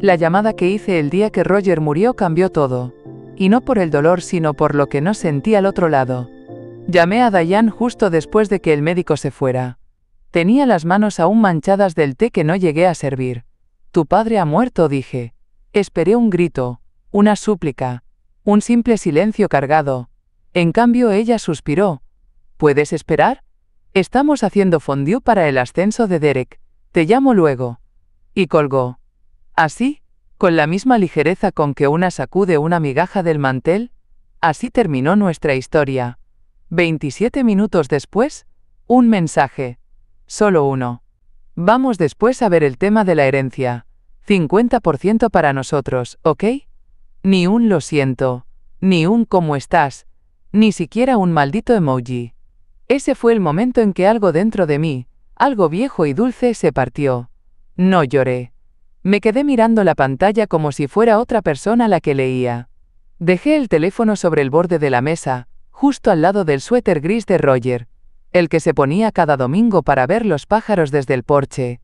La llamada que hice el día que Roger murió cambió todo. Y no por el dolor, sino por lo que no sentí al otro lado. Llamé a Diane justo después de que el médico se fuera. Tenía las manos aún manchadas del té que no llegué a servir. «Tu padre ha muerto», dije. Esperé un grito, una súplica, un simple silencio cargado. En cambio ella suspiró. «¿Puedes esperar? Estamos haciendo fondue para el ascenso de Derek. Te llamo luego». Y colgó. Así, con la misma ligereza con que una sacude una migaja del mantel, así terminó nuestra historia. 27 minutos después, un mensaje. Solo uno. Vamos después a ver el tema de la herencia. 50% para nosotros, ¿ok? Ni un lo siento, ni un ¿cómo estás?, ni siquiera un maldito emoji. Ese fue el momento en que algo dentro de mí, algo viejo y dulce, se partió. No lloré. Me quedé mirando la pantalla como si fuera otra persona la que leía. Dejé el teléfono sobre el borde de la mesa, justo al lado del suéter gris de Roger, el que se ponía cada domingo para ver los pájaros desde el porche.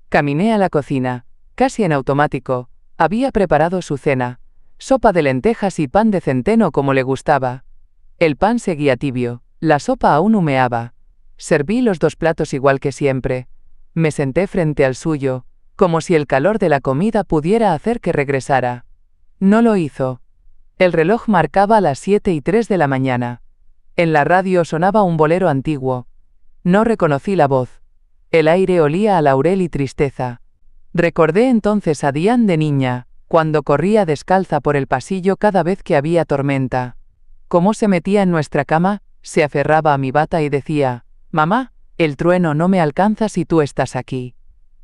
Caminé a la cocina, casi en automático. Había preparado su cena, sopa de lentejas y pan de centeno como le gustaba. El pan seguía tibio, la sopa aún humeaba. Serví los 2 platos igual que siempre. Me senté frente al suyo, como si el calor de la comida pudiera hacer que regresara. No lo hizo. El reloj marcaba las 7:03 de la mañana. En la radio sonaba un bolero antiguo. No reconocí la voz. El aire olía a laurel y tristeza. Recordé entonces a Diane de niña, cuando corría descalza por el pasillo cada vez que había tormenta. Cómo se metía en nuestra cama, se aferraba a mi bata y decía: «Mamá, el trueno no me alcanza si tú estás aquí».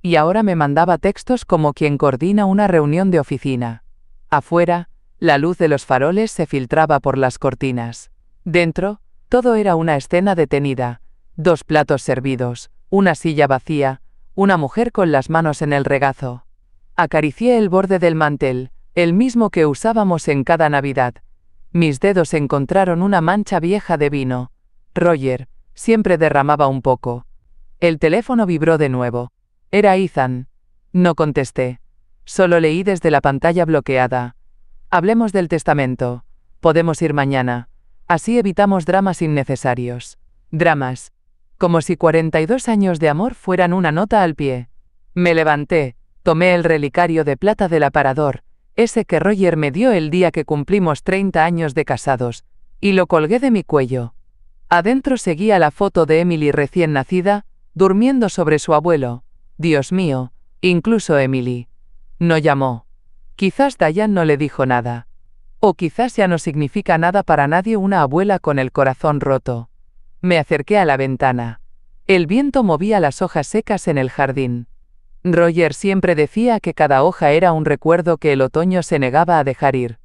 Y ahora me mandaba textos como quien coordina una reunión de oficina. Afuera, la luz de los faroles se filtraba por las cortinas. Dentro, todo era una escena detenida. 2 platos servidos, una silla vacía, una mujer con las manos en el regazo. Acaricié el borde del mantel, el mismo que usábamos en cada Navidad. Mis dedos encontraron una mancha vieja de vino. Roger siempre derramaba un poco. El teléfono vibró de nuevo. Era Ethan. No contesté. Solo leí desde la pantalla bloqueada. «Hablemos del testamento. Podemos ir mañana. Así evitamos dramas innecesarios». Dramas. Como si 42 años de amor fueran una nota al pie. Me levanté, tomé el relicario de plata del aparador, ese que Roger me dio el día que cumplimos 30 años de casados, y lo colgué de mi cuello. Adentro seguía la foto de Emily recién nacida, durmiendo sobre su abuelo. Dios mío, incluso Emily no llamó. Quizás Diane no le dijo nada. O quizás ya no significa nada para nadie una abuela con el corazón roto. Me acerqué a la ventana. El viento movía las hojas secas en el jardín. Roger siempre decía que cada hoja era un recuerdo que el otoño se negaba a dejar ir.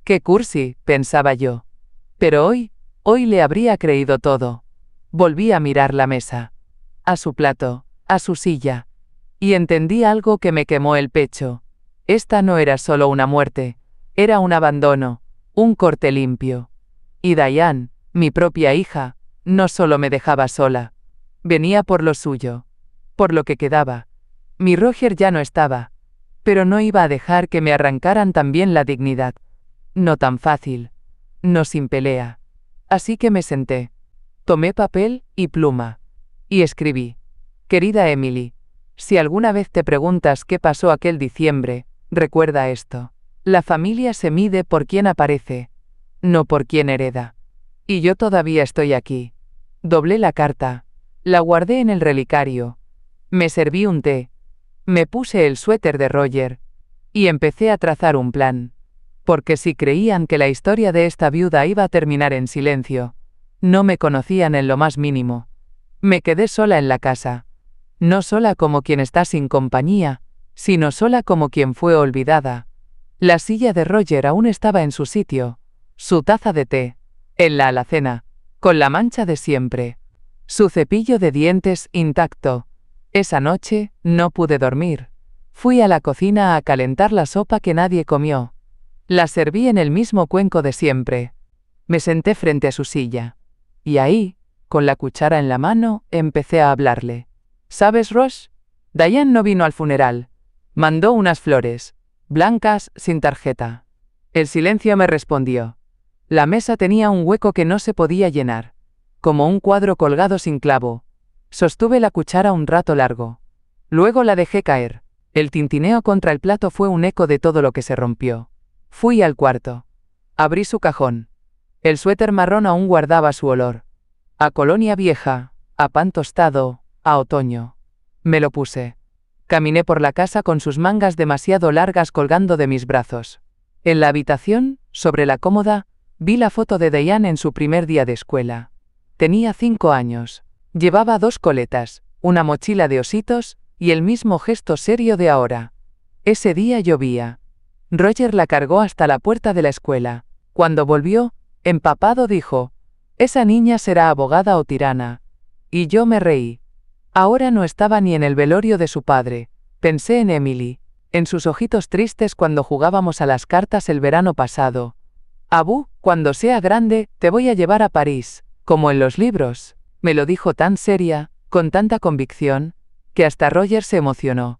Qué cursi, pensaba yo. Pero hoy le habría creído todo. Volví a mirar la mesa. A su plato, a su silla. Y entendí algo que me quemó el pecho. Esta no era solo una muerte, era un abandono, un corte limpio. Y Diane, mi propia hija, no solo me dejaba sola. Venía por lo suyo. Por lo que quedaba. Mi Roger ya no estaba. Pero no iba a dejar que me arrancaran también la dignidad. No tan fácil. No sin pelea. Así que me senté. Tomé papel y pluma. Y escribí: «Querida Emily, si alguna vez te preguntas qué pasó aquel diciembre, recuerda esto. La familia se mide por quién aparece, no por quién hereda. Y yo todavía estoy aquí». Doblé la carta. La guardé en el relicario. Me serví un té. Me puse el suéter de Roger. Y empecé a trazar un plan. Porque si creían que la historia de esta viuda iba a terminar en silencio, no me conocían en lo más mínimo. Me quedé sola en la casa. No sola como quien está sin compañía, sino sola como quien fue olvidada. La silla de Roger aún estaba en su sitio, su taza de té, en la alacena, con la mancha de siempre. Su cepillo de dientes intacto. Esa noche, no pude dormir. Fui a la cocina a calentar la sopa que nadie comió. La serví en el mismo cuenco de siempre. Me senté frente a su silla. Y ahí, con la cuchara en la mano, empecé a hablarle. «¿Sabes, Ross? Diane no vino al funeral. Mandó unas flores. blancas, sin tarjeta. El silencio me respondió. La mesa tenía un hueco que no se podía llenar. Como un cuadro colgado sin clavo. Sostuve la cuchara un rato largo. Luego la dejé caer. El tintineo contra el plato fue un eco de todo lo que se rompió. Fui al cuarto. Abrí su cajón. El suéter marrón aún guardaba su olor. A colonia vieja, a pan tostado, a otoño. Me lo puse. Caminé por la casa con sus mangas demasiado largas colgando de mis brazos. En la habitación, sobre la cómoda, vi la foto de Diane en su primer día de escuela. Tenía 5 años. Llevaba 2 coletas, una mochila de ositos, y el mismo gesto serio de ahora. Ese día llovía. Roger la cargó hasta la puerta de la escuela. Cuando volvió, empapado dijo, «Esa niña será abogada o tirana». Y yo me reí. Ahora no estaba ni en el velorio de su padre. Pensé en Emily, en sus ojitos tristes cuando jugábamos a las cartas el verano pasado. «Abu, cuando sea grande, te voy a llevar a París, como en los libros». Me lo dijo tan seria, con tanta convicción, que hasta Roger se emocionó.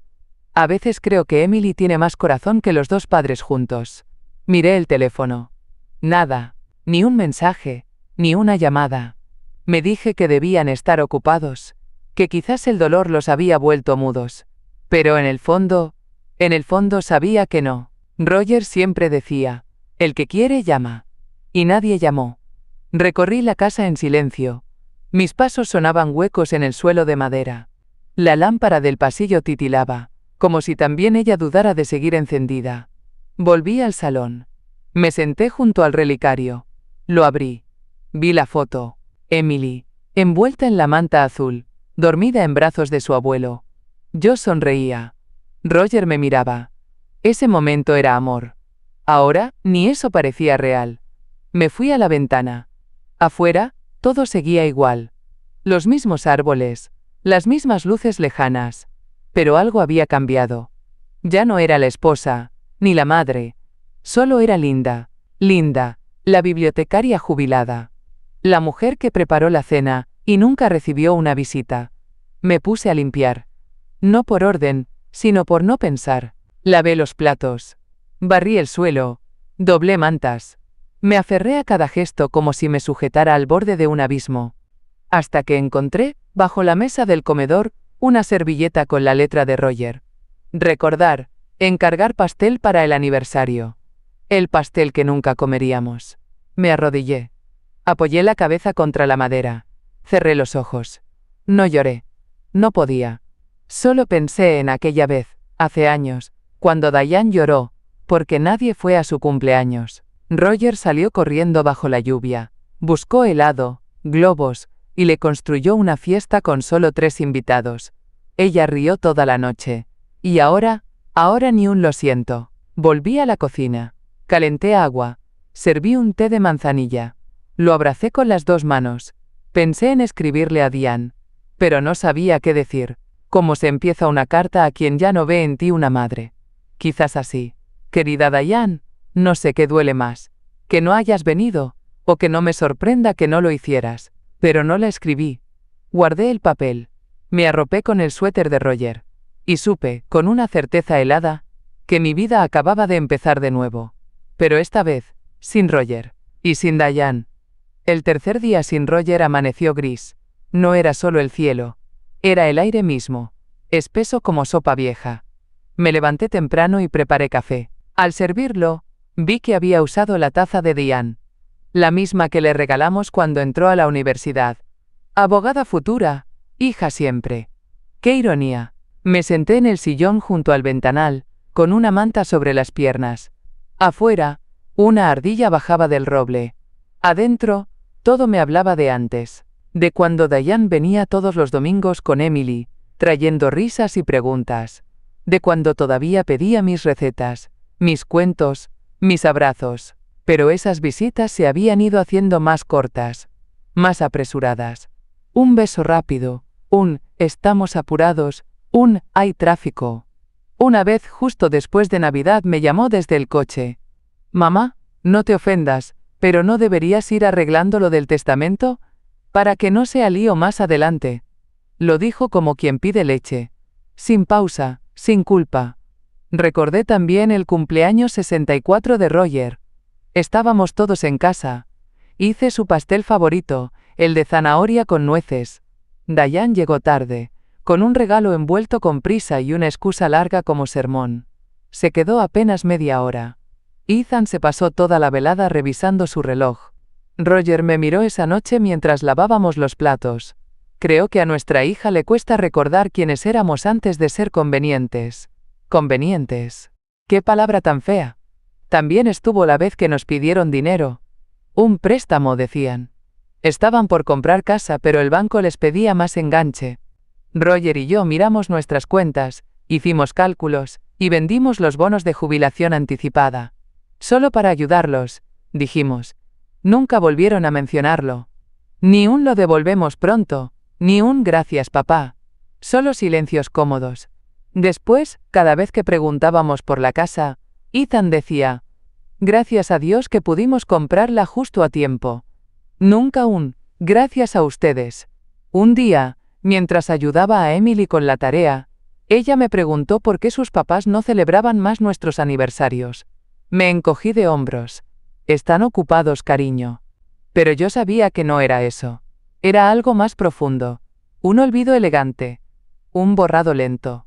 A veces creo que Emily tiene más corazón que los 2 padres juntos. Miré el teléfono. Nada, ni un mensaje, ni una llamada. Me dije que debían estar ocupados, que quizás el dolor los había vuelto mudos. Pero en el fondo sabía que no. Roger siempre decía, el que quiere llama. Y nadie llamó. Recorrí la casa en silencio. Mis pasos sonaban huecos en el suelo de madera. La lámpara del pasillo titilaba, como si también ella dudara de seguir encendida. Volví al salón. Me senté junto al relicario. Lo abrí. Vi la foto. Emily, envuelta en la manta azul, dormida en brazos de su abuelo. Yo sonreía. Roger me miraba. Ese momento era amor. Ahora, ni eso parecía real. Me fui a la ventana. Afuera, todo seguía igual. Los mismos árboles, las mismas luces lejanas. Pero algo había cambiado. Ya no era la esposa, ni la madre. Solo era Linda, la bibliotecaria jubilada. La mujer que preparó la cena, y nunca recibió una visita. Me puse a limpiar. No por orden, sino por no pensar. Lavé los platos. Barrí el suelo. Doblé mantas. Me aferré a cada gesto como si me sujetara al borde de un abismo. Hasta que encontré, bajo la mesa del comedor, una servilleta con la letra de Roger. Recordar, encargar pastel para el aniversario. El pastel que nunca comeríamos. Me arrodillé. Apoyé la cabeza contra la madera. Cerré los ojos. No lloré. No podía. Solo pensé en aquella vez, hace años, cuando Diane lloró, porque nadie fue a su cumpleaños. Roger salió corriendo bajo la lluvia. Buscó helado, globos, y le construyó una fiesta con solo 3 invitados. Ella rió toda la noche. Y ahora ni un lo siento. Volví a la cocina. Calenté agua. Serví un té de manzanilla. Lo abracé con las 2 manos. Pensé en escribirle a Diane. Pero no sabía qué decir. ¿Cómo se empieza una carta a quien ya no ve en ti una madre? Quizás así. Querida Diane, no sé qué duele más. Que no hayas venido, o que no me sorprenda que no lo hicieras. Pero no la escribí. Guardé el papel. Me arropé con el suéter de Roger. Y supe, con una certeza helada, que mi vida acababa de empezar de nuevo. Pero esta vez, sin Roger. Y sin Diane. El tercer día sin Roger amaneció gris. No era solo el cielo. Era el aire mismo. Espeso como sopa vieja. Me levanté temprano y preparé café. Al servirlo, vi que había usado la taza de Diane. La misma que le regalamos cuando entró a la universidad. Abogada futura, hija siempre. ¡Qué ironía! Me senté en el sillón junto al ventanal, con una manta sobre las piernas. Afuera, una ardilla bajaba del roble. Adentro, todo me hablaba de antes. De cuando Diane venía todos los domingos con Emily, trayendo risas y preguntas. De cuando todavía pedía mis recetas, mis cuentos, mis abrazos. Pero esas visitas se habían ido haciendo más cortas, más apresuradas. Un beso rápido, un «estamos apurados», un «hay tráfico». Una vez justo después de Navidad me llamó desde el coche. «Mamá, no te ofendas, pero ¿no deberías ir arreglando lo del testamento? Para que no sea lío más adelante». Lo dijo como quien pide leche. Sin pausa, sin culpa. Recordé también el cumpleaños 64 de Roger. Estábamos todos en casa. Hice su pastel favorito, el de zanahoria con nueces. Diane llegó tarde, con un regalo envuelto con prisa y una excusa larga como sermón. Se quedó apenas media hora. Ethan se pasó toda la velada revisando su reloj. Roger me miró esa noche mientras lavábamos los platos. Creo que a nuestra hija le cuesta recordar quiénes éramos antes de ser convenientes. Convenientes. ¡Qué palabra tan fea! También estuvo la vez que nos pidieron dinero. Un préstamo, decían. Estaban por comprar casa, pero el banco les pedía más enganche. Roger y yo miramos nuestras cuentas, hicimos cálculos, y vendimos los bonos de jubilación anticipada. Solo para ayudarlos, dijimos. Nunca volvieron a mencionarlo. Ni un lo devolvemos pronto, ni un gracias papá. Solo silencios cómodos. Después, cada vez que preguntábamos por la casa, Ethan decía, gracias a Dios que pudimos comprarla justo a tiempo. Nunca un, gracias a ustedes. Un día, mientras ayudaba a Emily con la tarea, ella me preguntó por qué sus papás no celebraban más nuestros aniversarios. Me encogí de hombros. Están ocupados, cariño. Pero yo sabía que no era eso. Era algo más profundo. Un olvido elegante. Un borrado lento.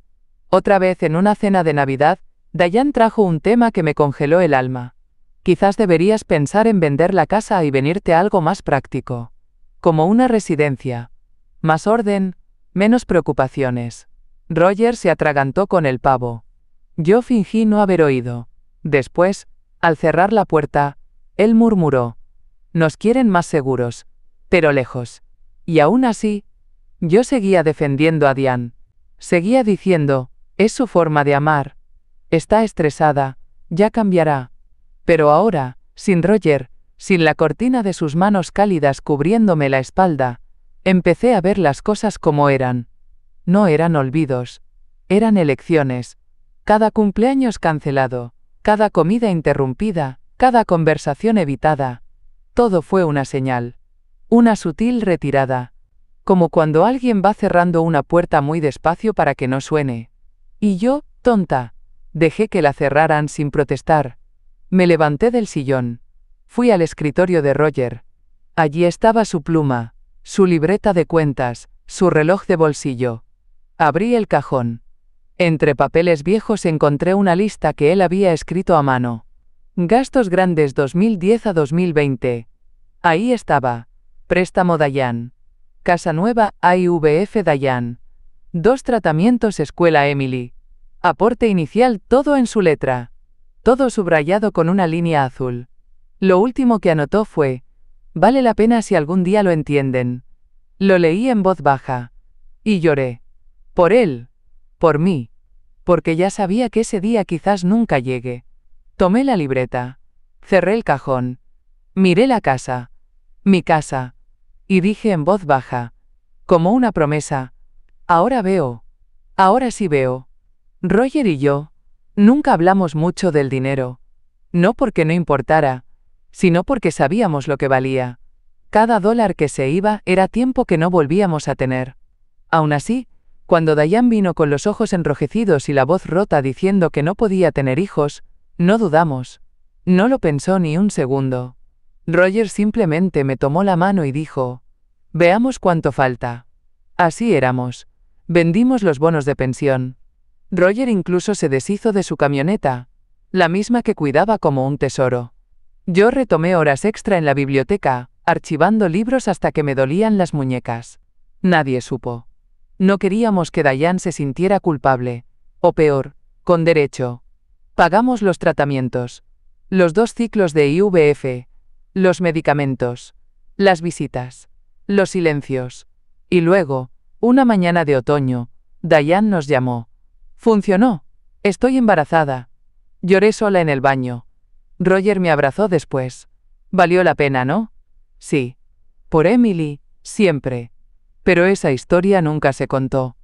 Otra vez en una cena de Navidad, Diane trajo un tema que me congeló el alma. Quizás deberías pensar en vender la casa y venirte a algo más práctico. Como una residencia. Más orden, menos preocupaciones. Roger se atragantó con el pavo. Yo fingí no haber oído. Después, al cerrar la puerta, él murmuró. Nos quieren más seguros, pero lejos. Y aún así, yo seguía defendiendo a Diane. Seguía diciendo, es su forma de amar. Está estresada, ya cambiará. Pero ahora, sin Roger, sin la cortina de sus manos cálidas cubriéndome la espalda, empecé a ver las cosas como eran. No eran olvidos. Eran elecciones. Cada cumpleaños cancelado, cada comida interrumpida, cada conversación evitada. Todo fue una señal. Una sutil retirada. Como cuando alguien va cerrando una puerta muy despacio para que no suene. Y yo, tonta, dejé que la cerraran sin protestar. Me levanté del sillón. Fui al escritorio de Roger. Allí estaba su pluma, su libreta de cuentas, su reloj de bolsillo. Abrí el cajón. Entre papeles viejos encontré una lista que él había escrito a mano. Gastos grandes 2010 a 2020. Ahí estaba. Préstamo Diane. Casa nueva AIVF Diane. 2 tratamientos escuela Emily. Aporte inicial todo en su letra. Todo subrayado con una línea azul. Lo último que anotó fue, vale la pena si algún día lo entienden. Lo leí en voz baja. Y lloré. Por él. Por mí. Porque ya sabía que ese día quizás nunca llegue. Tomé la libreta. Cerré el cajón. Miré la casa. Mi casa. Y dije en voz baja. Como una promesa. Ahora veo. Ahora sí veo. Roger y yo, nunca hablamos mucho del dinero. No porque no importara, sino porque sabíamos lo que valía. Cada dólar que se iba era tiempo que no volvíamos a tener. Aún así, cuando Diane vino con los ojos enrojecidos y la voz rota diciendo que no podía tener hijos, no dudamos. No lo pensó ni un segundo. Roger simplemente me tomó la mano y dijo, veamos cuánto falta. Así éramos. Vendimos los bonos de pensión. Roger incluso se deshizo de su camioneta, la misma que cuidaba como un tesoro. Yo retomé horas extra en la biblioteca, archivando libros hasta que me dolían las muñecas. Nadie supo. No queríamos que Diane se sintiera culpable, o peor, con derecho. Pagamos los tratamientos, los 2 ciclos de IVF, los medicamentos, las visitas, los silencios. Y luego, una mañana de otoño, Diane nos llamó. Funcionó. Estoy embarazada. Lloré sola en el baño. Roger me abrazó después. Valió la pena, ¿no? Sí. Por Emily, siempre. Pero esa historia nunca se contó.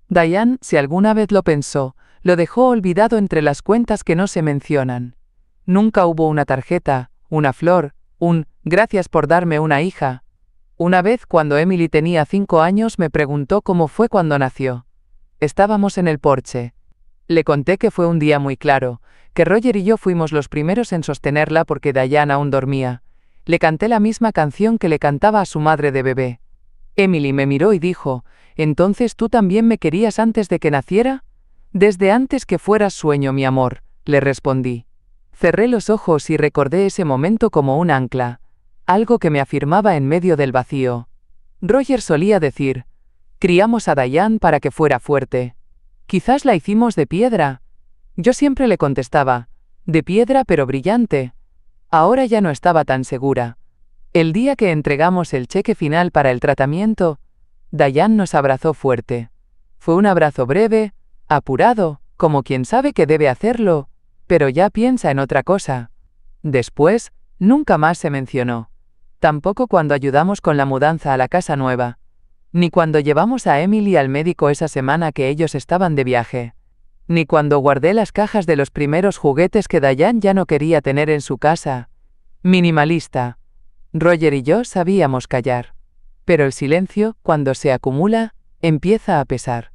Diane, si alguna vez lo pensó, lo dejó olvidado entre las cuentas que no se mencionan. Nunca hubo una tarjeta, una flor, un «gracias por darme una hija». Una vez cuando Emily tenía 5 años me preguntó cómo fue cuando nació. Estábamos en el porche. Le conté que fue un día muy claro, que Roger y yo fuimos los primeros en sostenerla porque Diane aún dormía. Le canté la misma canción que le cantaba a su madre de bebé. Emily me miró y dijo, «¿Entonces tú también me querías antes de que naciera?» «Desde antes que fueras sueño, mi amor», le respondí. Cerré los ojos y recordé ese momento como un ancla, algo que me afirmaba en medio del vacío. Roger solía decir, «Criamos a Diane para que fuera fuerte. Quizás la hicimos de piedra». Yo siempre le contestaba, «De piedra pero brillante». Ahora ya no estaba tan segura. El día que entregamos el cheque final para el tratamiento, Diane nos abrazó fuerte. Fue un abrazo breve, apurado, como quien sabe que debe hacerlo, pero ya piensa en otra cosa. Después, nunca más se mencionó. Tampoco cuando ayudamos con la mudanza a la casa nueva. Ni cuando llevamos a Emily al médico esa semana que ellos estaban de viaje. Ni cuando guardé las cajas de los primeros juguetes que Diane ya no quería tener en su casa. Minimalista. Roger y yo sabíamos callar. Pero el silencio, cuando se acumula, empieza a pesar.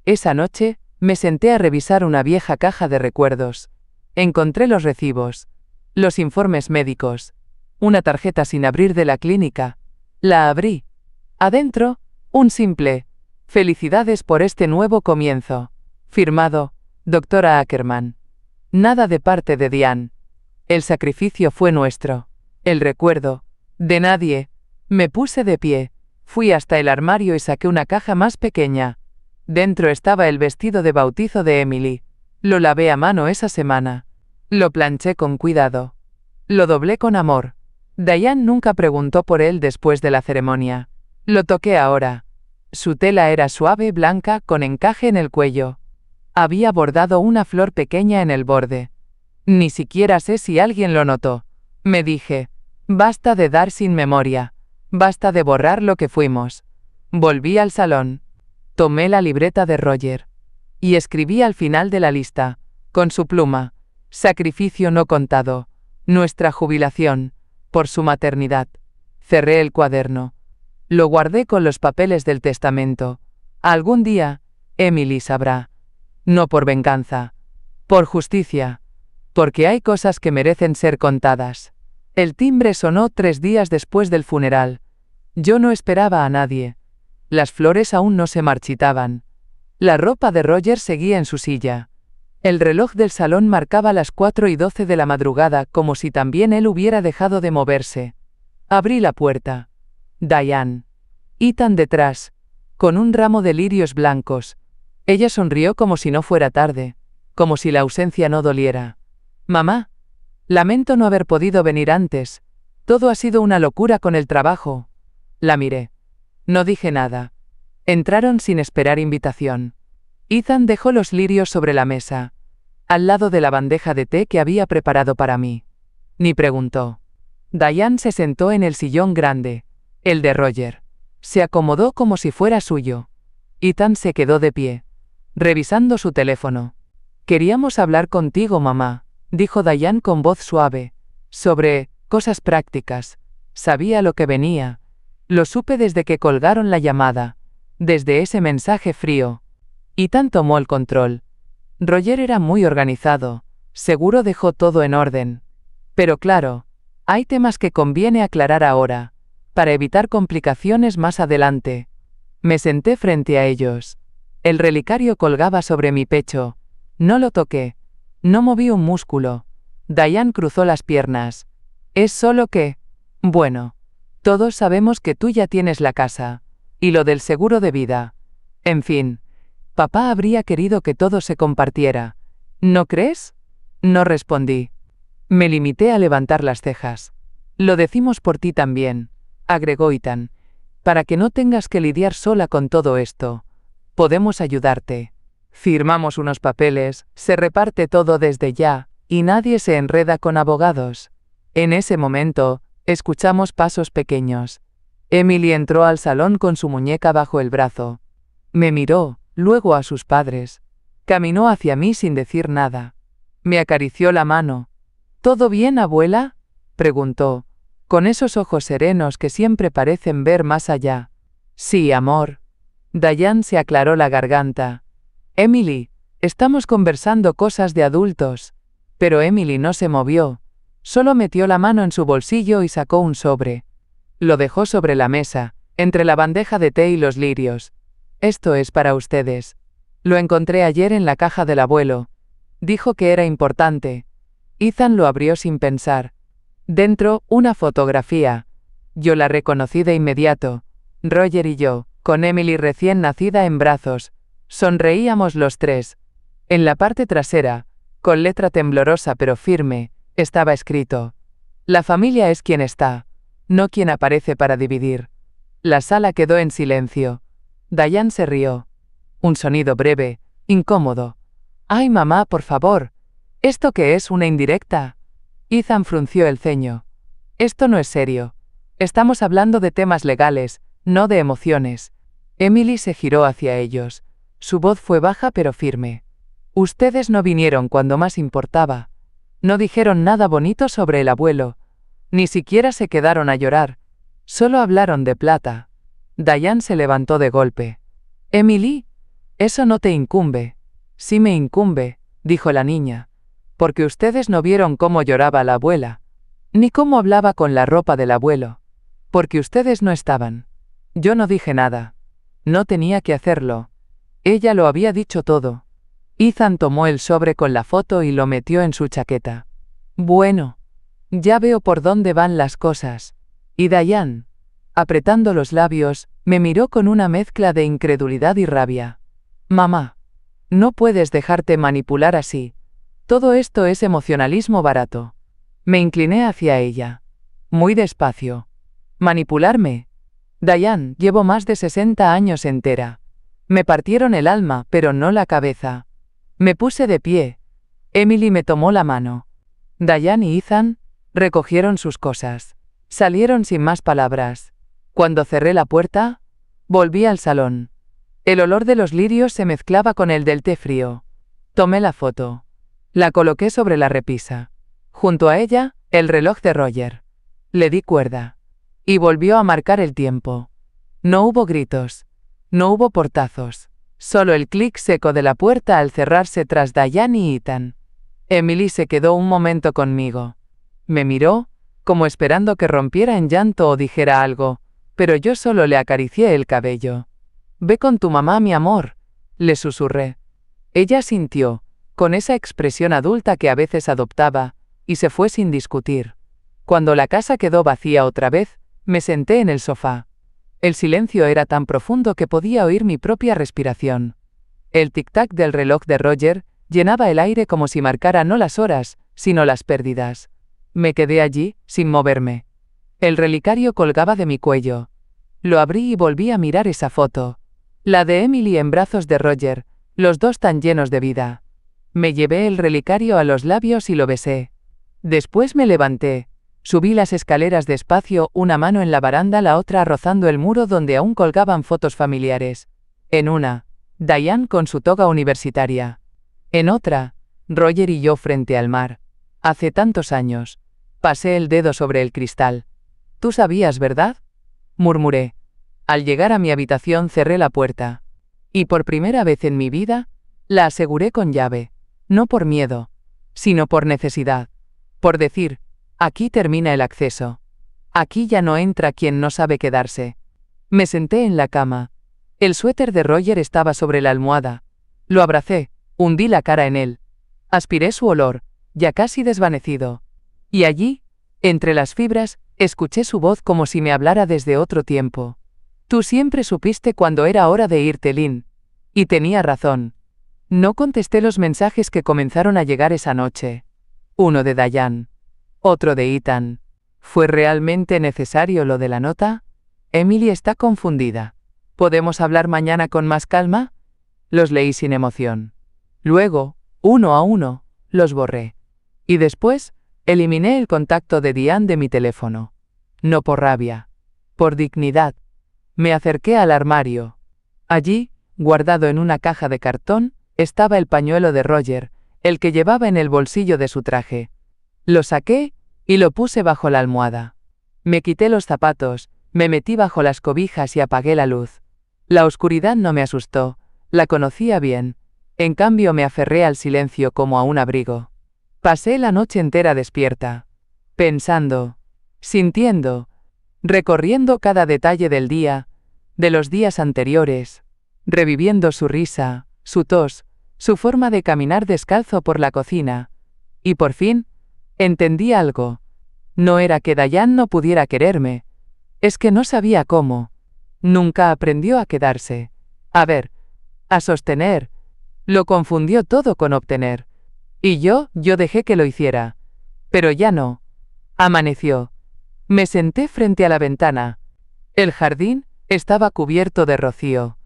Esa noche, me senté a revisar una vieja caja de recuerdos. Encontré los recibos, los informes médicos, una tarjeta sin abrir de la clínica. La abrí. Adentro, un simple, «Felicidades por este nuevo comienzo». Firmado, Dra. Ackerman. Nada de parte de Diane. El sacrificio fue nuestro. El recuerdo, de nadie. Me puse de pie, fui hasta el armario y saqué una caja más pequeña. Dentro estaba el vestido de bautizo de Emily. Lo lavé a mano esa semana. Lo planché con cuidado. Lo doblé con amor. Diane nunca preguntó por él después de la ceremonia. Lo toqué ahora. Su tela era suave, blanca, con encaje en el cuello. Había bordado una flor pequeña en el borde. Ni siquiera sé si alguien lo notó. Me dije, basta de dar sin memoria. Basta de borrar lo que fuimos. Volví al salón. Tomé la libreta de Roger. Y escribí al final de la lista, con su pluma, sacrificio no contado, nuestra jubilación, por su maternidad. Cerré el cuaderno. Lo guardé con los papeles del testamento. Algún día, Emily sabrá. No por venganza. Por justicia. Porque hay cosas que merecen ser contadas. El timbre sonó 3 días después del funeral. Yo no esperaba a nadie. Las flores aún no se marchitaban. La ropa de Roger seguía en su silla. El reloj del salón marcaba las 4:12 de la madrugada, como si también él hubiera dejado de moverse. Abrí la puerta. Diane. Ethan detrás, con un ramo de lirios blancos. Ella sonrió como si no fuera tarde, como si la ausencia no doliera. «Mamá, lamento no haber podido venir antes. Todo ha sido una locura con el trabajo». La miré. No dije nada. Entraron sin esperar invitación. Ethan dejó los lirios sobre la mesa, al lado de la bandeja de té que había preparado para mí. Ni preguntó. Diane se sentó en el sillón grande, el de Roger. Se acomodó como si fuera suyo. Ethan se quedó de pie, revisando su teléfono. «Queríamos hablar contigo, mamá», dijo Diane con voz suave, «sobre cosas prácticas». Sabía lo que venía. Lo supe desde que colgaron la llamada, desde ese mensaje frío. Ethan tomó el control. Roger era muy organizado, seguro dejó todo en orden. Pero claro, hay temas que conviene aclarar ahora, para evitar complicaciones más adelante. Me senté frente a ellos. El relicario colgaba sobre mi pecho. No lo toqué. No moví un músculo. Diane cruzó las piernas. «Es solo que... Bueno, todos sabemos que tú ya tienes la casa. Y lo del seguro de vida. En fin, papá habría querido que todo se compartiera. ¿No crees?» No respondí. Me limité a levantar las cejas. «Lo decimos por ti también», agregó Ethan, «para que no tengas que lidiar sola con todo esto. Podemos ayudarte. Firmamos unos papeles, se reparte todo desde ya, y nadie se enreda con abogados». En ese momento, escuchamos pasos pequeños. Emily entró al salón con su muñeca bajo el brazo. Me miró, luego a sus padres. Caminó hacia mí sin decir nada. Me acarició la mano. «¿Todo bien, abuela?», preguntó, con esos ojos serenos que siempre parecen ver más allá. «Sí, amor». Diane se aclaró la garganta. «Emily, Estamos conversando cosas de adultos. Pero Emily no se movió. Solo metió la mano en su bolsillo y sacó un sobre. Lo dejó sobre la mesa, entre la bandeja de té y los lirios. Esto es para ustedes. Lo encontré ayer en la caja del abuelo. Dijo que era importante. Ethan lo abrió sin pensar. Dentro, una fotografía. Yo la reconocí de inmediato. Roger y yo, con Emily recién nacida en brazos. Sonreíamos los tres. En la parte trasera, con letra temblorosa pero firme, estaba escrito: la familia es quien está, no quien aparece para dividir. La sala quedó en silencio. Diane se rió. Un sonido breve, incómodo. ¡Ay, mamá, por favor! ¿Esto qué es, una indirecta? Ethan frunció el ceño. Esto no es serio. Estamos hablando de temas legales, no de emociones. Emily se giró hacia ellos. Su voz fue baja pero firme. Ustedes no vinieron cuando más importaba. No dijeron nada bonito sobre el abuelo. Ni siquiera se quedaron a llorar. Solo hablaron de plata. Diane se levantó de golpe. Emily, eso no te incumbe. Sí me incumbe, dijo la niña. Porque ustedes no vieron cómo lloraba la abuela. Ni cómo hablaba con la ropa del abuelo. Porque ustedes no estaban. Yo no dije nada. No tenía que hacerlo. Ella lo había dicho todo. Ethan tomó el sobre con la foto y lo metió en su chaqueta. Bueno. Ya veo por dónde van las cosas. Y Diane, apretando los labios, me miró con una mezcla de incredulidad y rabia. Mamá. No puedes dejarte manipular así. Todo esto es emocionalismo barato. Me incliné hacia ella. Muy despacio. ¿Manipularme? Diane, llevo más de 60 años entera. Me partieron el alma, pero no la cabeza. Me puse de pie. Emily me tomó la mano. Diane y Ethan recogieron sus cosas. Salieron sin más palabras. Cuando cerré la puerta, volví al salón. El olor de los lirios se mezclaba con el del té frío. Tomé la foto. La coloqué sobre la repisa. Junto a ella, el reloj de Roger. Le di cuerda. Y volvió a marcar el tiempo. No hubo gritos. No hubo portazos. Solo el clic seco de la puerta al cerrarse tras Diane y Ethan. Emily se quedó un momento conmigo. Me miró, como esperando que rompiera en llanto o dijera algo, pero yo solo le acaricié el cabello. Ve con tu mamá, mi amor, le susurré. Ella sintió, con esa expresión adulta que a veces adoptaba, y se fue sin discutir. Cuando la casa quedó vacía otra vez, me senté en el sofá. El silencio era tan profundo que podía oír mi propia respiración. El tic-tac del reloj de Roger llenaba el aire como si marcara no las horas, sino las pérdidas. Me quedé allí, sin moverme. El relicario colgaba de mi cuello. Lo abrí y volví a mirar esa foto. La de Emily en brazos de Roger, los dos tan llenos de vida. Me llevé el relicario a los labios y lo besé. Después me levanté. Subí las escaleras despacio, una mano en la baranda, la otra rozando el muro donde aún colgaban fotos familiares. En una, Diane con su toga universitaria. En otra, Roger y yo frente al mar. Hace tantos años. Pasé el dedo sobre el cristal. ¿Tú sabías, verdad? Murmuré. Al llegar a mi habitación cerré la puerta. Y por primera vez en mi vida, la aseguré con llave. No por miedo, sino por necesidad. Por decir, aquí termina el acceso. Aquí ya no entra quien no sabe quedarse. Me senté en la cama. El suéter de Roger estaba sobre la almohada. Lo abracé, hundí la cara en él. Aspiré su olor, ya casi desvanecido. Y allí, entre las fibras, escuché su voz como si me hablara desde otro tiempo. Tú siempre supiste cuando era hora de irte, Lynn. Y tenía razón. No contesté los mensajes que comenzaron a llegar esa noche. Uno de Diane. Otro de Ethan. ¿Fue realmente necesario lo de la nota? Emily está confundida. ¿Podemos hablar mañana con más calma? Los leí sin emoción. Luego, uno a uno, los borré. Y después, eliminé el contacto de Diane de mi teléfono. No por rabia. Por dignidad. Me acerqué al armario. Allí, guardado en una caja de cartón, estaba el pañuelo de Roger, el que llevaba en el bolsillo de su traje. Lo saqué y lo puse bajo la almohada. Me quité los zapatos, me metí bajo las cobijas y apagué la luz. La oscuridad no me asustó, la conocía bien. En cambio me aferré al silencio como a un abrigo. Pasé la noche entera despierta, pensando, sintiendo, recorriendo cada detalle del día, de los días anteriores, reviviendo su risa, su tos, su forma de caminar descalzo por la cocina. Y por fin, entendí algo. No era que Dayan no pudiera quererme, es que no sabía cómo. Nunca aprendió a quedarse. A ver, a sostener. Lo confundió todo con obtener. Y yo dejé que lo hiciera. Pero ya no. Amaneció. Me senté frente a la ventana. El jardín estaba cubierto de rocío.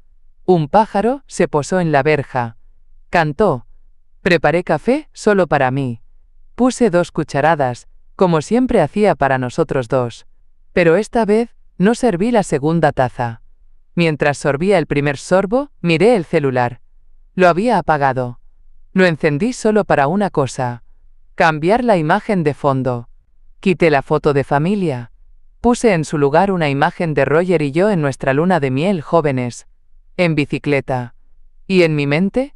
Un pájaro se posó en la verja. Cantó. Preparé café solo para mí. Puse 2 cucharadas, como siempre hacía para nosotros 2. Pero esta vez no serví la segunda taza. Mientras sorbía el primer sorbo, miré el celular. Lo había apagado. Lo encendí solo para una cosa: cambiar la imagen de fondo. Quité la foto de familia. Puse en su lugar una imagen de Roger y yo en nuestra luna de miel jóvenes, en bicicleta. Y en mi mente,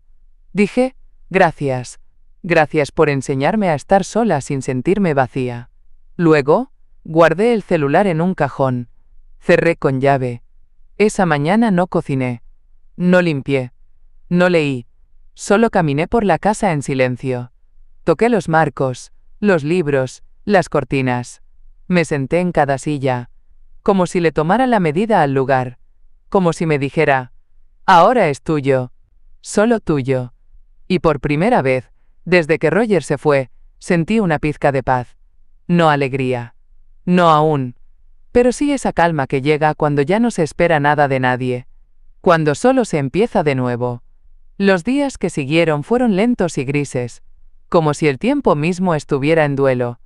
dije, gracias. Gracias por enseñarme a estar sola sin sentirme vacía. Luego, guardé el celular en un cajón. Cerré con llave. Esa mañana no cociné. No limpié. No leí. Solo caminé por la casa en silencio. Toqué los marcos, los libros, las cortinas. Me senté en cada silla, como si le tomara la medida al lugar, como si me dijera, ahora es tuyo, solo tuyo. Y por primera vez, desde que Roger se fue, sentí una pizca de paz. No alegría. No aún. Pero sí esa calma que llega cuando ya no se espera nada de nadie. Cuando solo se empieza de nuevo. Los días que siguieron fueron lentos y grises, como si el tiempo mismo estuviera en duelo.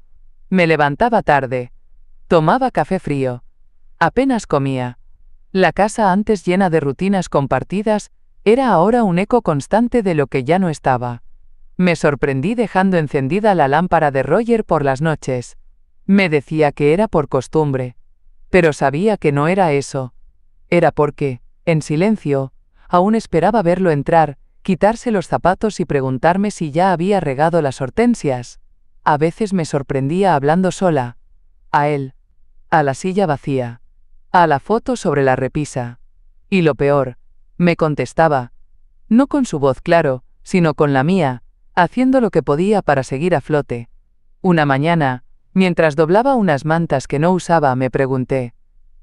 Me levantaba tarde. Tomaba café frío. Apenas comía. La casa, antes llena de rutinas compartidas, era ahora un eco constante de lo que ya no estaba. Me sorprendí dejando encendida la lámpara de Roger por las noches. Me decía que era por costumbre. Pero sabía que no era eso. Era porque, en silencio, aún esperaba verlo entrar, quitarse los zapatos y preguntarme si ya había regado las hortensias. A veces me sorprendía hablando sola. A él. A la silla vacía. A la foto sobre la repisa. Y lo peor, me contestaba. No con su voz, claro, sino con la mía, haciendo lo que podía para seguir a flote. Una mañana, mientras doblaba unas mantas que no usaba, me pregunté,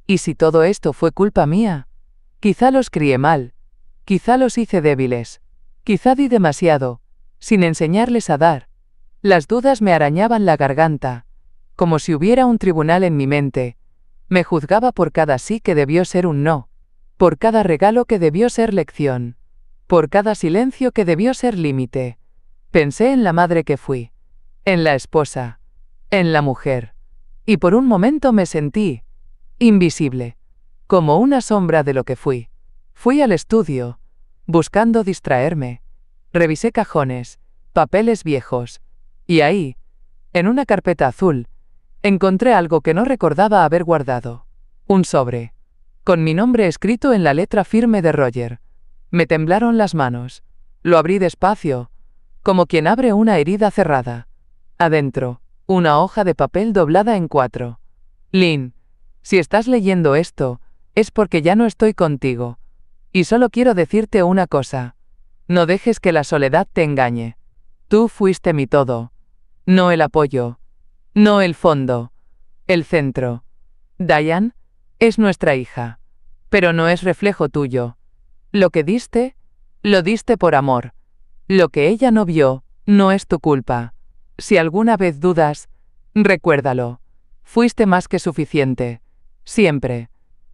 ¿y si todo esto fue culpa mía? Quizá los crié mal. Quizá los hice débiles. Quizá di demasiado, sin enseñarles a dar. Las dudas me arañaban la garganta, como si hubiera un tribunal en mi mente. Me juzgaba por cada sí que debió ser un no, por cada regalo que debió ser lección, por cada silencio que debió ser límite. Pensé en la madre que fui, en la esposa, en la mujer, y por un momento me sentí invisible, como una sombra de lo que fui. Fui al estudio, buscando distraerme. Revisé cajones, papeles viejos, y ahí, en una carpeta azul, encontré algo que no recordaba haber guardado. Un sobre, con mi nombre escrito en la letra firme de Roger. Me temblaron las manos. Lo abrí despacio, como quien abre una herida cerrada. Adentro, una hoja de papel doblada en 4. Lynn, si estás leyendo esto, es porque ya no estoy contigo. Y solo quiero decirte una cosa. No dejes que la soledad te engañe. Tú fuiste mi todo. No el apoyo. No el fondo. El centro. Dayan es nuestra hija. Pero no es reflejo tuyo. Lo que diste, lo diste por amor. Lo que ella no vio, no es tu culpa. Si alguna vez dudas, recuérdalo. Fuiste más que suficiente. Siempre.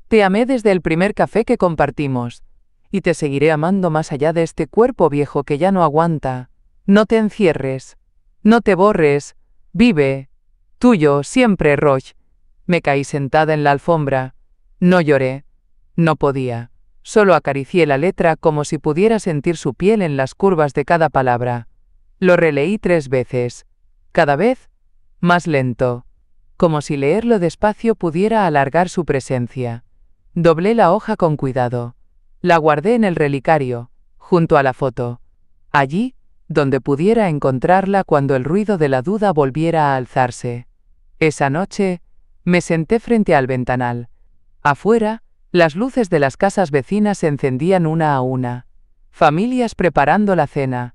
Te amé desde el primer café que compartimos. Y te seguiré amando más allá de este cuerpo viejo que ya no aguanta. No te encierres. No te borres. Vive. Tuyo, siempre, Roch. Me caí sentada en la alfombra. No lloré. No podía. Solo acaricié la letra como si pudiera sentir su piel en las curvas de cada palabra. Lo releí 3 veces. Cada vez, más lento. Como si leerlo despacio pudiera alargar su presencia. Doblé la hoja con cuidado. La guardé en el relicario, junto a la foto. allí, donde pudiera encontrarla cuando el ruido de la duda volviera a alzarse. Esa noche, me senté frente al ventanal. Afuera, las luces de las casas vecinas se encendían una a una. Familias preparando la cena.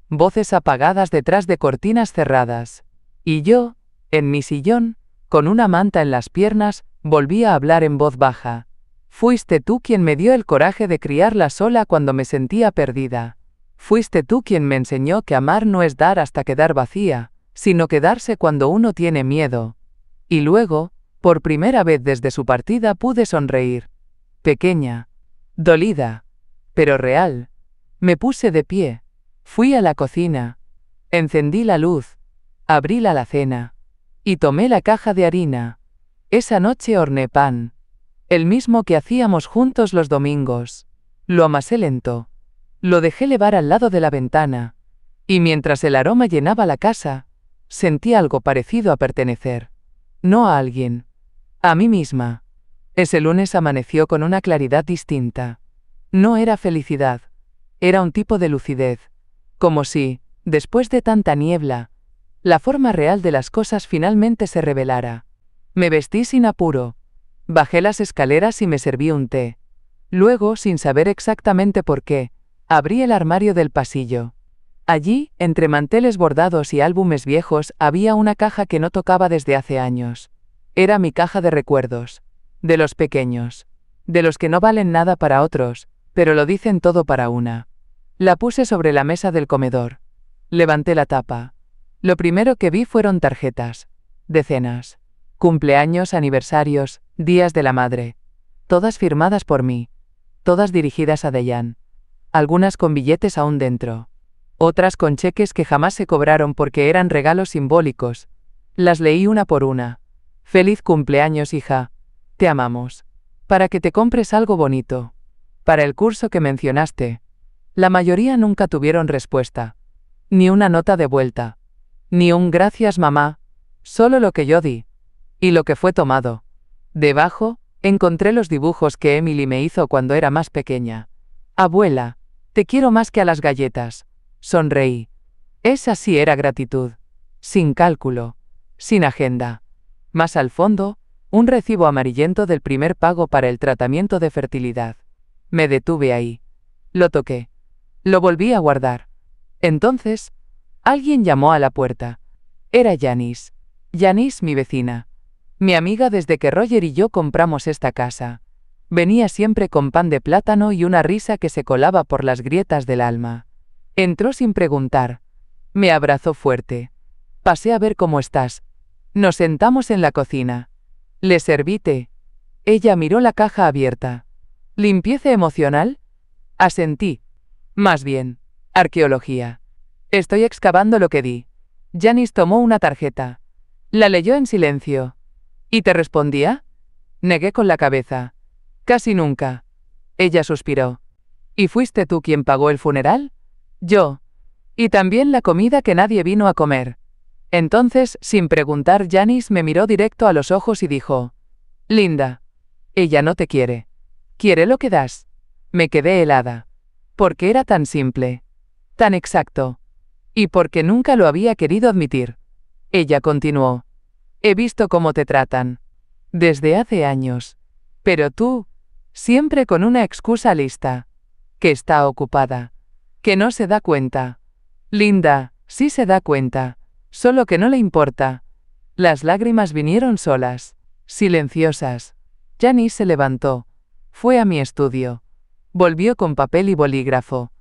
Voces apagadas detrás de cortinas cerradas. Y yo, en mi sillón, con una manta en las piernas, volví a hablar en voz baja. Fuiste tú quien me dio el coraje de criarla sola cuando me sentía perdida. Fuiste tú quien me enseñó que amar no es dar hasta quedar vacía, sino quedarse cuando uno tiene miedo. Y luego, por primera vez desde su partida pude sonreír. Pequeña. Dolida. Pero real. Me puse de pie. Fui a la cocina. Encendí la luz. Abrí la alacena. Y tomé la caja de harina. Esa noche horneé pan. El mismo que hacíamos juntos los domingos. Lo amasé lento. Lo dejé levar al lado de la ventana. Y mientras el aroma llenaba la casa, sentí algo parecido a pertenecer. No a alguien. A mí misma. Ese lunes amaneció con una claridad distinta. No era felicidad. Era un tipo de lucidez. Como si, después de tanta niebla, la forma real de las cosas finalmente se revelara. Me vestí sin apuro. Bajé las escaleras y me serví un té. Luego, sin saber exactamente por qué, abrí el armario del pasillo. Allí, entre manteles bordados y álbumes viejos, había una caja que no tocaba desde hace años. Era mi caja de recuerdos. De los pequeños. De los que no valen nada para otros, pero lo dicen todo para una. La puse sobre la mesa del comedor. Levanté la tapa. Lo primero que vi fueron tarjetas. Decenas. Cumpleaños, aniversarios, días de la madre. Todas firmadas por mí. Todas dirigidas a Dayan. Algunas con billetes aún dentro. Otras con cheques que jamás se cobraron porque eran regalos simbólicos. Las leí una por una. Feliz cumpleaños, hija. Te amamos. Para que te compres algo bonito. Para el curso que mencionaste. La mayoría nunca tuvieron respuesta. Ni una nota de vuelta. Ni un gracias, mamá. Solo lo que yo di. Y lo que fue tomado. Debajo, encontré los dibujos que Emily me hizo cuando era más pequeña. Abuela, te quiero más que a las galletas. Sonreí. Esa sí era gratitud. Sin cálculo. Sin agenda. Más al fondo, un recibo amarillento del primer pago para el tratamiento de fertilidad. Me detuve ahí. Lo toqué. Lo volví a guardar. Entonces, alguien llamó a la puerta. Era Janice. Janice, mi vecina. Mi amiga desde que Roger y yo compramos esta casa. Venía siempre con pan de plátano y una risa que se colaba por las grietas del alma. Entró sin preguntar. Me abrazó fuerte. Pasé a ver cómo estás. Nos sentamos en la cocina. Le serví té. Ella miró la caja abierta. ¿Limpieza emocional? Asentí. Más bien, arqueología. Estoy excavando lo que di. Janice tomó una tarjeta. La leyó en silencio. ¿Y te respondía? Negué con la cabeza. Casi nunca. Ella suspiró. ¿Y fuiste tú quien pagó el funeral? Yo. Y también la comida que nadie vino a comer. Entonces, sin preguntar, Janice me miró directo a los ojos y dijo: Linda. Ella no te quiere. Quiere lo que das. Me quedé helada. Porque era tan simple. Tan exacto. Y porque nunca lo había querido admitir. Ella continuó. He visto cómo te tratan. Desde hace años. Pero tú, siempre con una excusa lista. Que está ocupada. Que no se da cuenta. Linda, sí se da cuenta. Solo que no le importa. Las lágrimas vinieron solas. Silenciosas. Janice se levantó. Fue a mi estudio. Volvió con papel y bolígrafo.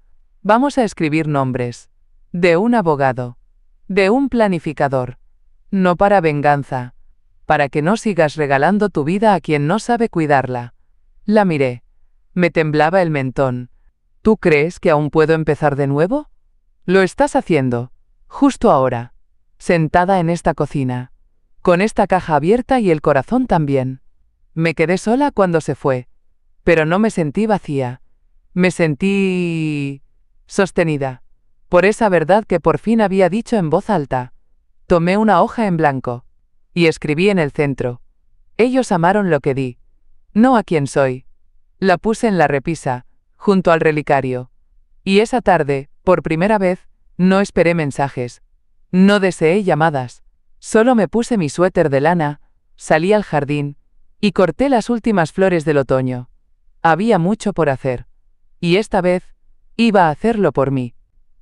Vamos a escribir nombres. De un abogado. De un planificador. No para venganza. Para que no sigas regalando tu vida a quien no sabe cuidarla. La miré. Me temblaba el mentón. ¿Tú crees que aún puedo empezar de nuevo? Lo estás haciendo. Justo ahora. Sentada en esta cocina. Con esta caja abierta y el corazón también. Me quedé sola cuando se fue. Pero no me sentí vacía. Me sentí sostenida. Por esa verdad que por fin había dicho en voz alta. Tomé una hoja en blanco. Y escribí en el centro. Ellos amaron lo que di. No a quien soy. La puse en la repisa, junto al relicario. Y esa tarde, Por primera vez, no esperé mensajes. No deseé llamadas. Solo me puse mi suéter de lana, salí al jardín, y corté las últimas flores del otoño. Había mucho por hacer. Y esta vez, iba a hacerlo por mí.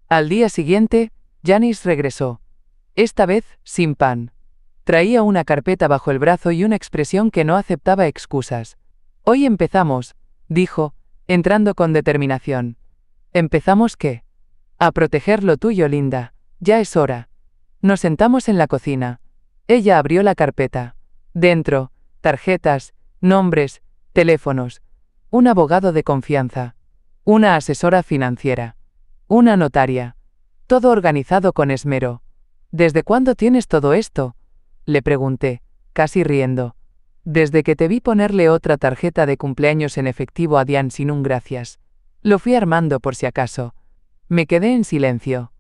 Al día siguiente, Janice regresó. Esta vez, sin pan. Traía una carpeta bajo el brazo y una expresión que no aceptaba excusas. Hoy empezamos, dijo, entrando con determinación. ¿Empezamos qué? A proteger lo tuyo, Linda. Ya es hora. Nos sentamos en la cocina. Ella abrió la carpeta. Dentro, tarjetas, nombres, teléfonos. Un abogado de confianza. Una asesora financiera. Una notaria. Todo organizado con esmero. ¿Desde cuándo tienes todo esto? Le pregunté, casi riendo. Desde que te vi ponerle otra tarjeta de cumpleaños en efectivo a Diane sin un gracias. Lo fui armando por si acaso. Me quedé en silencio.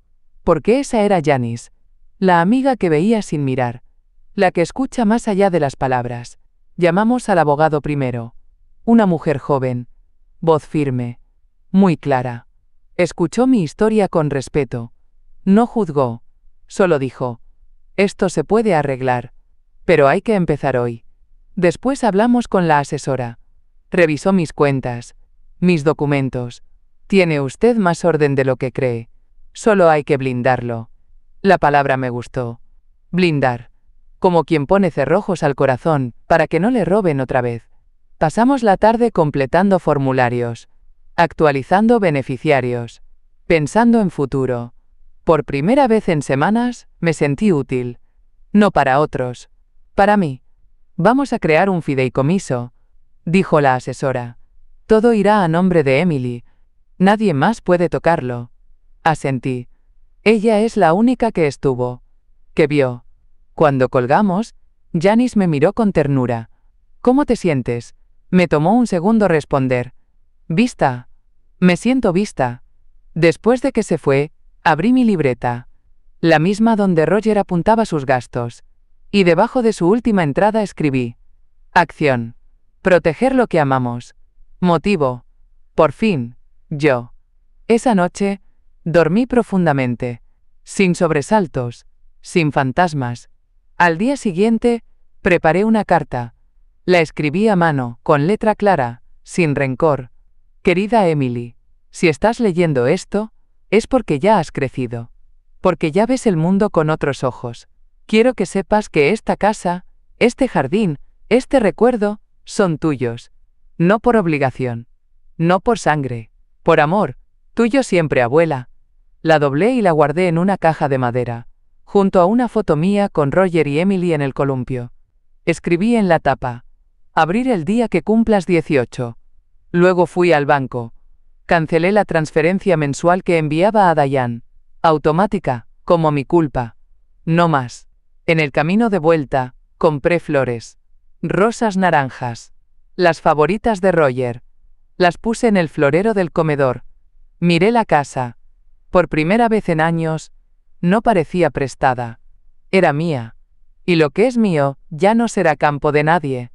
Porque esa era Janice. La amiga que veía sin mirar. La que escucha más allá de las palabras. Llamamos al abogado primero. Una mujer joven. Voz firme. Muy clara. Escuchó mi historia con respeto. No juzgó. Solo dijo. Esto se puede arreglar. Pero hay que empezar hoy. Después hablamos con la asesora. Revisó mis cuentas. Mis documentos. Tiene usted más orden de lo que cree. Solo hay que blindarlo. La palabra me gustó. Blindar. Como quien pone cerrojos al corazón, para que no le roben otra vez. Pasamos la tarde completando formularios. Actualizando beneficiarios. Pensando en futuro. Por primera vez en semanas, me sentí útil. No para otros. Para mí. Vamos a crear un fideicomiso, dijo la asesora. Todo irá a nombre de Emily. Nadie más puede tocarlo. Asentí. Ella es la única que estuvo. Que vio. Cuando colgamos, Janice me miró con ternura. ¿Cómo te sientes? Me tomó un segundo responder. Vista. Me siento vista. Después de que se fue, abrí mi libreta. La misma donde Roger apuntaba sus gastos. Y debajo de su última entrada escribí. Acción. Proteger lo que amamos. Motivo. Por fin, yo. Esa noche, dormí profundamente. Sin sobresaltos. Sin fantasmas. Al día siguiente, preparé una carta. La escribí a mano, con letra clara, sin rencor. Querida Emily, si estás leyendo esto, es porque ya has crecido. Porque ya ves el mundo con otros ojos. Quiero que sepas que esta casa, este jardín, este recuerdo, son tuyos. No por obligación. No por sangre. Por amor. Tuyo siempre, abuela. La doblé y la guardé en una caja de madera, junto a una foto mía con Roger y Emily en el columpio. Escribí en la tapa. Abrir el día que cumplas 18. Luego fui al banco. Cancelé la transferencia mensual que enviaba a Diane. Automática, como mi culpa. No más. En el camino de vuelta, compré flores. Rosas naranjas. Las favoritas de Roger. Las puse en el florero del comedor. Miré la casa. Por primera vez en años, no parecía prestada. Era mía. Y lo que es mío, ya no será campo de nadie.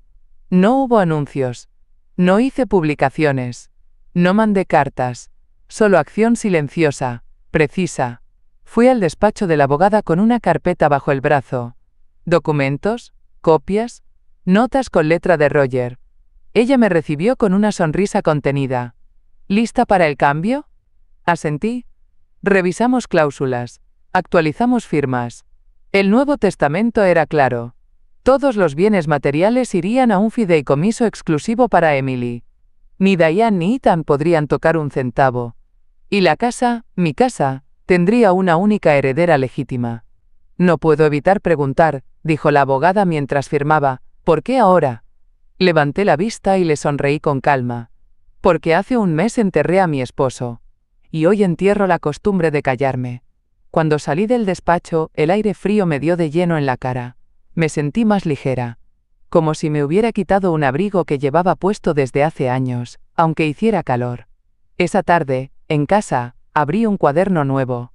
No hubo anuncios. No hice publicaciones. No mandé cartas. Solo acción silenciosa, precisa. Fui al despacho de la abogada con una carpeta bajo el brazo. Documentos, copias, notas con letra de Roger. Ella me recibió con una sonrisa contenida. ¿Lista para el cambio? Asentí. Revisamos cláusulas. Actualizamos firmas. El Nuevo Testamento era claro. Todos los bienes materiales irían a un fideicomiso exclusivo para Emily. Ni Diane ni Ethan podrían tocar un centavo. Y la casa, mi casa, tendría una única heredera legítima. No puedo evitar preguntar, dijo la abogada mientras firmaba, ¿por qué ahora? Levanté la vista y le sonreí con calma. Porque hace un mes enterré a mi esposo. Y hoy entierro la costumbre de callarme. Cuando salí del despacho, el aire frío me dio de lleno en la cara. Me sentí más ligera. Como si me hubiera quitado un abrigo que llevaba puesto desde hace años, aunque hiciera calor. Esa tarde, en casa, abrí un cuaderno nuevo.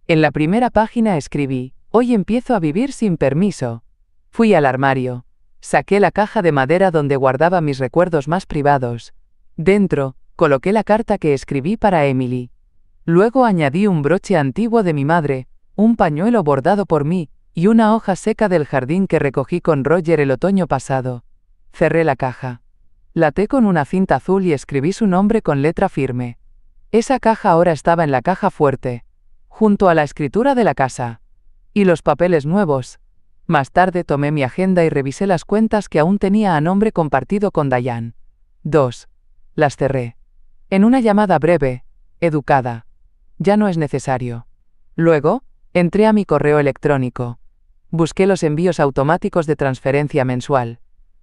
En la primera página escribí, hoy empiezo a vivir sin permiso. Fui al armario. Saqué la caja de madera donde guardaba mis recuerdos más privados. Dentro, coloqué la carta que escribí para Emily. Luego añadí un broche antiguo de mi madre, un pañuelo bordado por mí, y una hoja seca del jardín que recogí con Roger el otoño pasado. Cerré la caja. La até con una cinta azul y escribí su nombre con letra firme. Esa caja ahora estaba en la caja fuerte, junto a la escritura de la casa. Y los papeles nuevos. Más tarde tomé mi agenda y revisé las cuentas que aún tenía a nombre compartido con Diane. 2. Las cerré. En una llamada breve, educada. Ya no es necesario. Luego, entré a mi correo electrónico. Busqué los envíos automáticos de transferencia mensual.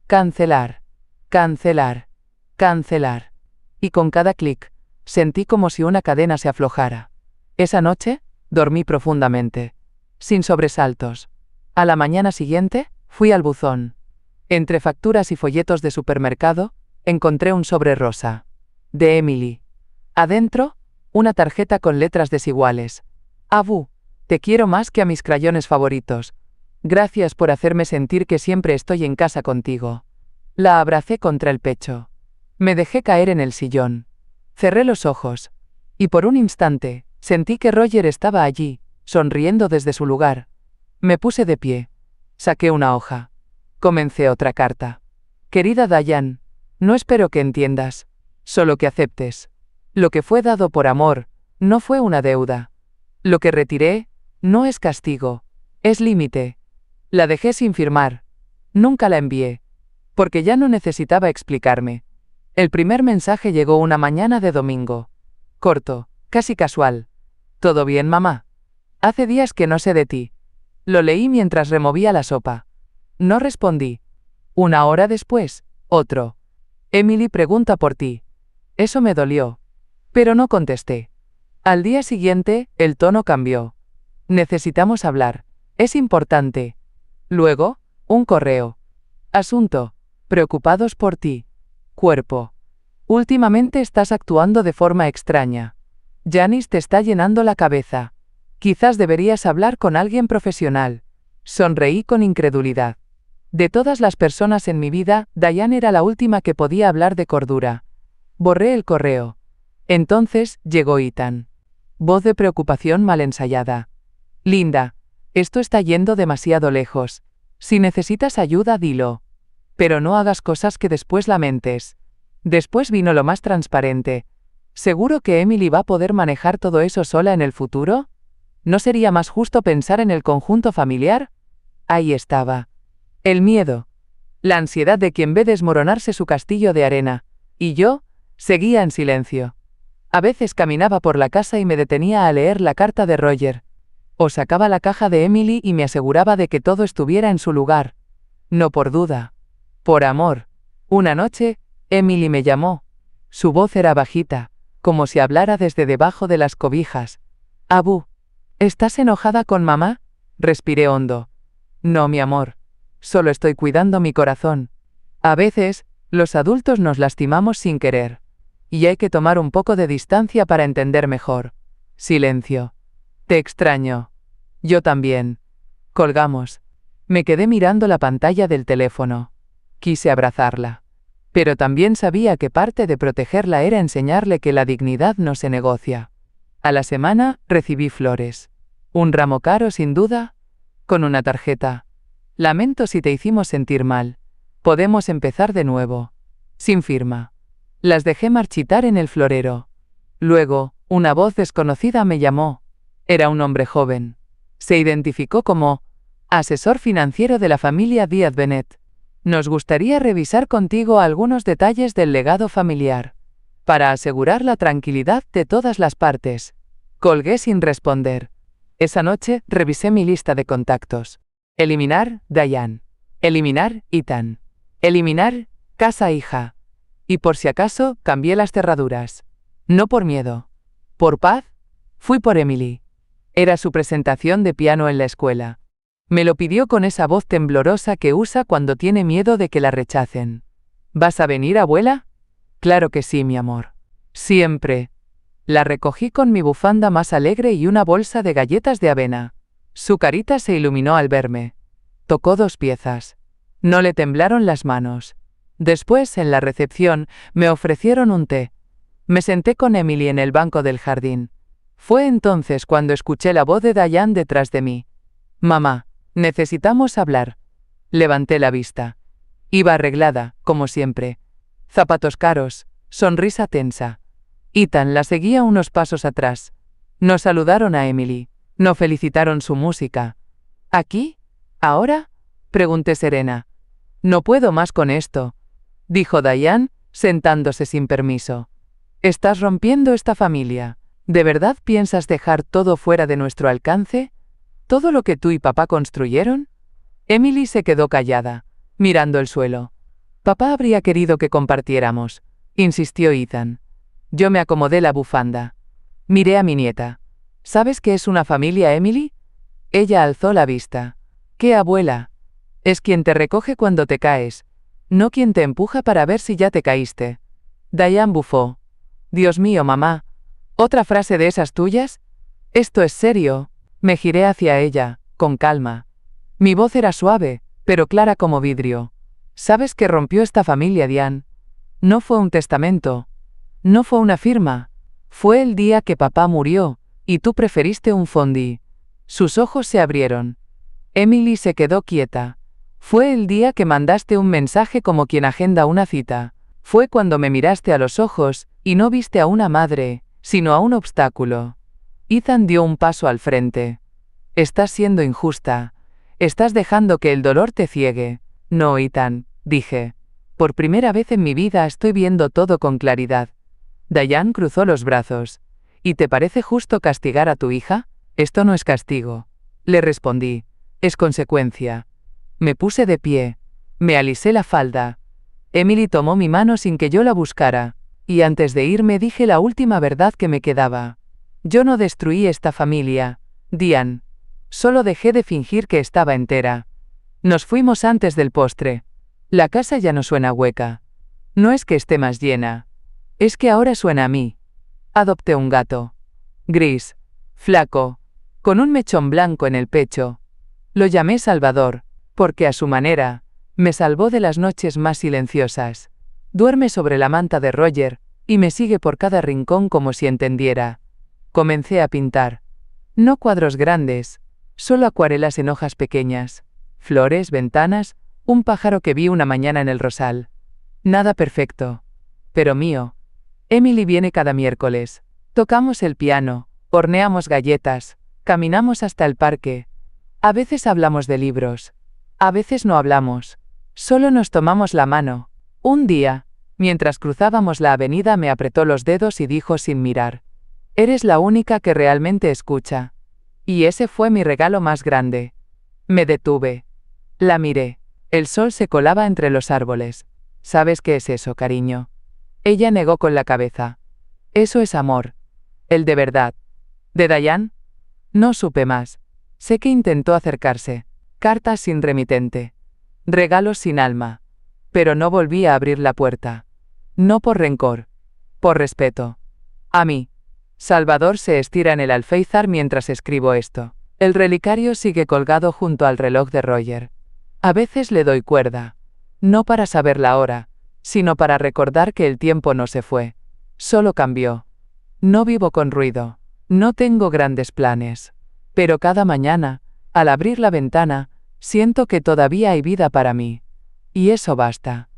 Cancelar. Cancelar. Cancelar. Y con cada clic, sentí como si una cadena se aflojara. Esa noche, dormí profundamente. Sin sobresaltos. A la mañana siguiente, fui al buzón. Entre facturas y folletos de supermercado, encontré un sobre rosa. De Emily. Adentro, una tarjeta con letras desiguales. Abu, te quiero más que a mis crayones favoritos. Gracias por hacerme sentir que siempre estoy en casa contigo. La abracé contra el pecho. Me dejé caer en el sillón. Cerré los ojos. Y por un instante, sentí que Roger estaba allí, sonriendo desde su lugar. Me puse de pie. Saqué una hoja. Comencé otra carta. Querida Diane, no espero que entiendas. Solo que aceptes. Lo que fue dado por amor, no fue una deuda. Lo que retiré, no es castigo. Es límite. La dejé sin firmar. Nunca la envié. Porque ya no necesitaba explicarme. El primer mensaje llegó una mañana de domingo. Corto, casi casual. ¿Todo bien, mamá? Hace días que no sé de ti. Lo leí mientras removía la sopa. No respondí. Una hora después, otro. Emily pregunta por ti. Eso me dolió. Pero no contesté. Al día siguiente, el tono cambió. Necesitamos hablar. Es importante. Luego, un correo. Asunto. Preocupados por ti. Cuerpo. Últimamente estás actuando de forma extraña. Janice te está llenando la cabeza. Quizás deberías hablar con alguien profesional. Sonreí con incredulidad. De todas las personas en mi vida, Diane era la última que podía hablar de cordura. Borré el correo. Entonces, llegó Ethan. Voz de preocupación mal ensayada. Linda, esto está yendo demasiado lejos. Si necesitas ayuda, dilo. Pero no hagas cosas que después lamentes. Después vino lo más transparente. ¿Seguro que Emily va a poder manejar todo eso sola en el futuro? ¿No sería más justo pensar en el conjunto familiar? Ahí estaba. El miedo. La ansiedad de quien ve desmoronarse su castillo de arena. Y yo, seguía en silencio. A veces caminaba por la casa y me detenía a leer la carta de Roger. O sacaba la caja de Emily y me aseguraba de que todo estuviera en su lugar. No por duda. Por amor. Una noche, Emily me llamó. Su voz era bajita, como si hablara desde debajo de las cobijas. Abu, ¿estás enojada con mamá? Respiré hondo. No, mi amor. Solo estoy cuidando mi corazón. A veces, los adultos nos lastimamos sin querer. Y hay que tomar un poco de distancia para entender mejor. Silencio. Te extraño. Yo también. Colgamos. Me quedé mirando la pantalla del teléfono. Quise abrazarla. Pero también sabía que parte de protegerla era enseñarle que la dignidad no se negocia. A la semana, recibí flores. Un ramo caro, sin duda, con una tarjeta. Lamento si te hicimos sentir mal. Podemos empezar de nuevo. Sin firma. Las dejé marchitar en el florero. Luego, una voz desconocida me llamó. Era un hombre joven. Se identificó como asesor financiero de la familia Díaz-Benet. Nos gustaría revisar contigo algunos detalles del legado familiar, para asegurar la tranquilidad de todas las partes. Colgué sin responder. Esa noche, revisé mi lista de contactos. Eliminar, Diane. Eliminar, Ethan. Eliminar, casa-hija. Y por si acaso, cambié las cerraduras. No por miedo. Por paz, fui por Emily. Era su presentación de piano en la escuela. Me lo pidió con esa voz temblorosa que usa cuando tiene miedo de que la rechacen. ¿Vas a venir, abuela? Claro que sí, mi amor. Siempre. La recogí con mi bufanda más alegre y una bolsa de galletas de avena. Su carita se iluminó al verme. Tocó 2 piezas. No le temblaron las manos. Después, en la recepción, me ofrecieron un té. Me senté con Emily en el banco del jardín. Fue entonces cuando escuché la voz de Diane detrás de mí. Mamá, necesitamos hablar. Levanté la vista. Iba arreglada, como siempre. Zapatos caros, sonrisa tensa. Ethan la seguía unos pasos atrás. No saludaron a Emily, no felicitaron su música. ¿Aquí? ¿Ahora? Pregunté serena. No puedo más con esto, dijo Diane, sentándose sin permiso. Estás rompiendo esta familia. ¿De verdad piensas dejar todo fuera de nuestro alcance? ¿Todo lo que tú y papá construyeron? Emily se quedó callada, mirando el suelo. Papá habría querido que compartiéramos, insistió Ethan. Yo me acomodé la bufanda. Miré a mi nieta. ¿Sabes qué es una familia, Emily? Ella alzó la vista. ¿Qué abuela? Es quien te recoge cuando te caes, no quien te empuja para ver si ya te caíste. Diane bufó. Dios mío, mamá. ¿Otra frase de esas tuyas? Esto es serio. Me giré hacia ella, con calma. Mi voz era suave, pero clara como vidrio. ¿Sabes qué rompió esta familia, Diane? No fue un testamento. No fue una firma. Fue el día que papá murió, y tú preferiste un fondue. Sus ojos se abrieron. Emily se quedó quieta. Fue el día que mandaste un mensaje como quien agenda una cita. Fue cuando me miraste a los ojos, y no viste a una madre, sino a un obstáculo. Ethan dio un paso al frente. Estás siendo injusta. Estás dejando que el dolor te ciegue. No, Ethan, dije. Por primera vez en mi vida estoy viendo todo con claridad. Diane cruzó los brazos. ¿Y te parece justo castigar a tu hija? Esto no es castigo. Le respondí. Es consecuencia. Me puse de pie. Me alisé la falda. Emily tomó mi mano sin que yo la buscara, y antes de irme dije la última verdad que me quedaba. Yo no destruí esta familia, Diane. Solo dejé de fingir que estaba entera. Nos fuimos antes del postre. La casa ya no suena hueca. No es que esté más llena. Es que ahora suena a mí. Adopté un gato. Gris. Flaco. Con un mechón blanco en el pecho. Lo llamé Salvador, porque a su manera, me salvó de las noches más silenciosas. Duerme sobre la manta de Roger, y me sigue por cada rincón como si entendiera. Comencé a pintar. No cuadros grandes, solo acuarelas en hojas pequeñas. Flores, ventanas, un pájaro que vi una mañana en el rosal. Nada perfecto. Pero mío. Emily viene cada miércoles. Tocamos el piano, horneamos galletas, caminamos hasta el parque. A veces hablamos de libros. A veces no hablamos. Solo nos tomamos la mano. Un día, mientras cruzábamos la avenida, me apretó los dedos y dijo sin mirar. Eres la única que realmente escucha. Y ese fue mi regalo más grande. Me detuve. La miré. El sol se colaba entre los árboles. ¿Sabes qué es eso, cariño? Ella negó con la cabeza. Eso es amor. El de verdad. ¿De Diane? No supe más. Sé que intentó acercarse. Cartas sin remitente. Regalos sin alma. Pero no volví a abrir la puerta. No por rencor. Por respeto. A mí. Salvador se estira en el alféizar mientras escribo esto. El relicario sigue colgado junto al reloj de Roger. A veces le doy cuerda. No para saber la hora, sino para recordar que el tiempo no se fue. Solo cambió. No vivo con ruido. No tengo grandes planes. Pero cada mañana, al abrir la ventana, siento que todavía hay vida para mí. Y eso basta.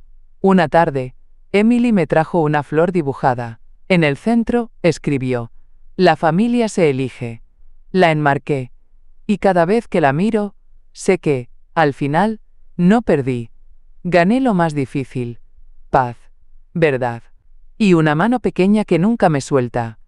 Una tarde, Emily me trajo una flor dibujada. En el centro, escribió: La familia se elige. La enmarqué. Y cada vez que la miro, sé que, al final, no perdí. Gané lo más difícil. Paz. Verdad. Y una mano pequeña que nunca me suelta.